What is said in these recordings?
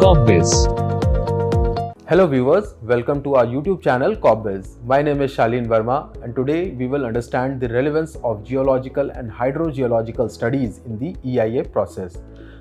Corpbiz. Hello viewers, welcome to our YouTube channel Corpbiz. My name is Shalin Verma and today we will understand the relevance of geological and hydrogeological studies in the EIA process.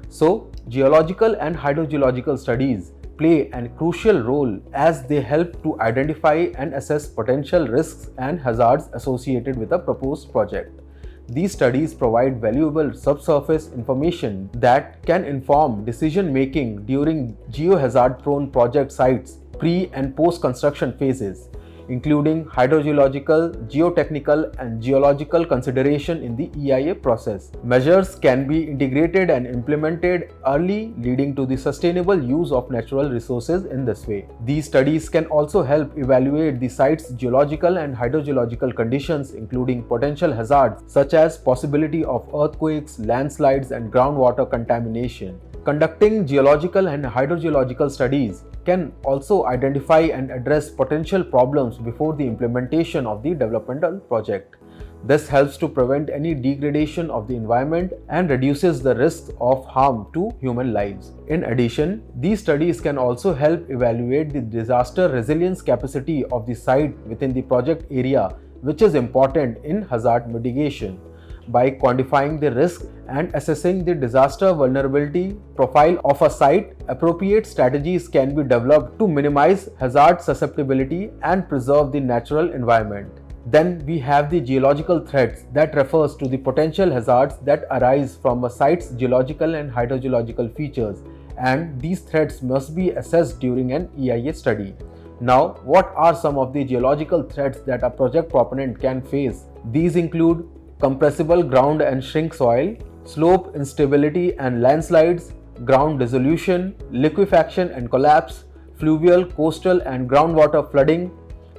So, geological and hydrogeological studies play a crucial role as they help to identify and assess potential risks and hazards associated with a proposed project. These studies provide valuable subsurface information that can inform decision-making during geohazard-prone project sites pre- and post-construction phases, including hydrogeological, geotechnical, and geological consideration in the EIA process. Measures can be integrated and implemented early, leading to the sustainable use of natural resources in this way. These studies can also help evaluate the site's geological and hydrogeological conditions, including potential hazards such as possibility of earthquakes, landslides, and groundwater contamination. Conducting geological and hydrogeological studies can also identify and address potential problems before the implementation of the developmental project. This helps to prevent any degradation of the environment and reduces the risk of harm to human lives. In addition, these studies can also help evaluate the disaster resilience capacity of the site within the project area, which is important in hazard mitigation. By quantifying the risk and assessing the disaster vulnerability profile of a site, appropriate strategies can be developed to minimize hazard susceptibility and preserve the natural environment. Then we have the geological threats that refers to the potential hazards that arise from a site's geological and hydrogeological features, and these threats must be assessed during an EIA study. Now, what are some of the geological threats that a project proponent can face? These include compressible ground and shrink soil, slope instability and landslides, ground dissolution, liquefaction and collapse, fluvial, coastal and groundwater flooding,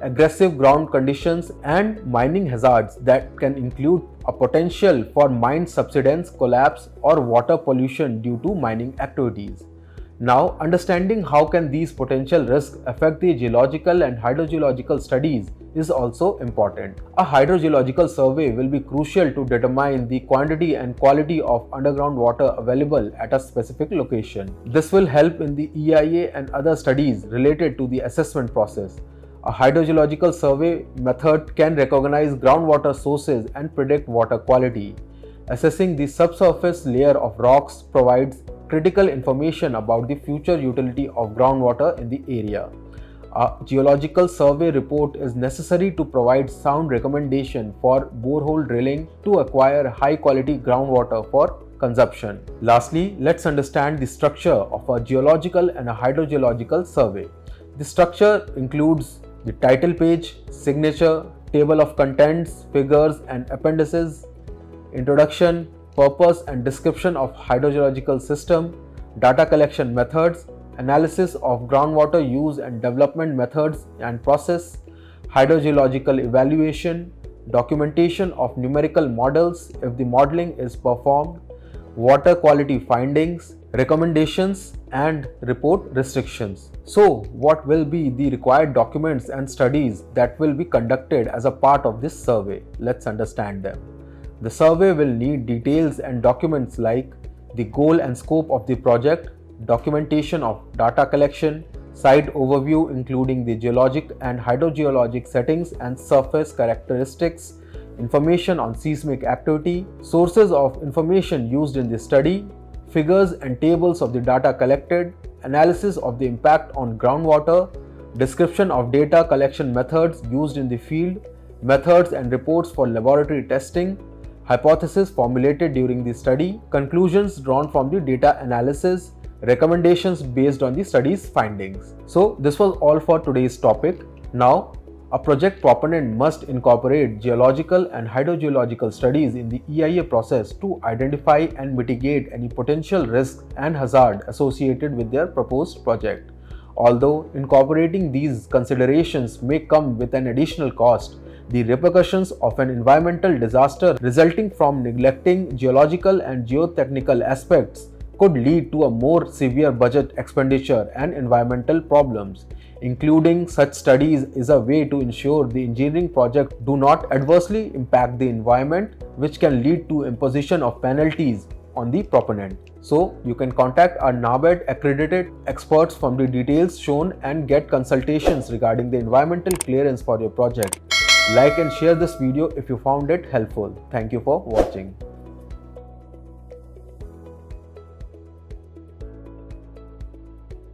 aggressive ground conditions, and mining hazards that can include a potential for mine subsidence collapse or water pollution due to mining activities. Now, understanding how can these potential risks affect the geological and hydrogeological studies is also important. A hydrogeological survey will be crucial to determine the quantity and quality of underground water available at a specific location. This will help in the EIA and other studies related to the assessment process. A hydrogeological survey method can recognize groundwater sources and predict water quality. Assessing the subsurface layer of rocks provides critical information about the future utility of groundwater in the area. A geological survey report is necessary to provide sound recommendation for borehole drilling to acquire high quality groundwater for consumption. Lastly, let's understand the structure of a geological and a hydrogeological survey. The structure includes the title page, signature, table of contents, figures and appendices, introduction, purpose and description of hydrogeological system, data collection methods, analysis of groundwater use and development methods and process, hydrogeological evaluation, documentation of numerical models if the modeling is performed, water quality findings, recommendations and report restrictions. So, what will be the required documents and studies that will be conducted as a part of this survey? Let's understand them. The survey will need details and documents like the goal and scope of the project, documentation of data collection, site overview including the geologic and hydrogeologic settings and surface characteristics, information on seismic activity, sources of information used in the study, figures and tables of the data collected, analysis of the impact on groundwater, description of data collection methods used in the field, methods and reports for laboratory testing, hypothesis formulated during the study, conclusions drawn from the data analysis, recommendations based on the study's findings. So this was all for today's topic. Now, a project proponent must incorporate geological and hydrogeological studies in the EIA process to identify and mitigate any potential risk and hazard associated with their proposed project. Although incorporating these considerations may come with an additional cost, the repercussions of an environmental disaster resulting from neglecting geological and geotechnical aspects could lead to a more severe budget expenditure and environmental problems. Including such studies is a way to ensure the engineering project do not adversely impact the environment, which can lead to imposition of penalties on the proponent. So you can contact our NABED accredited experts from the details shown and get consultations regarding the environmental clearance for your project. Like and share this video if you found it helpful. Thank you for watching.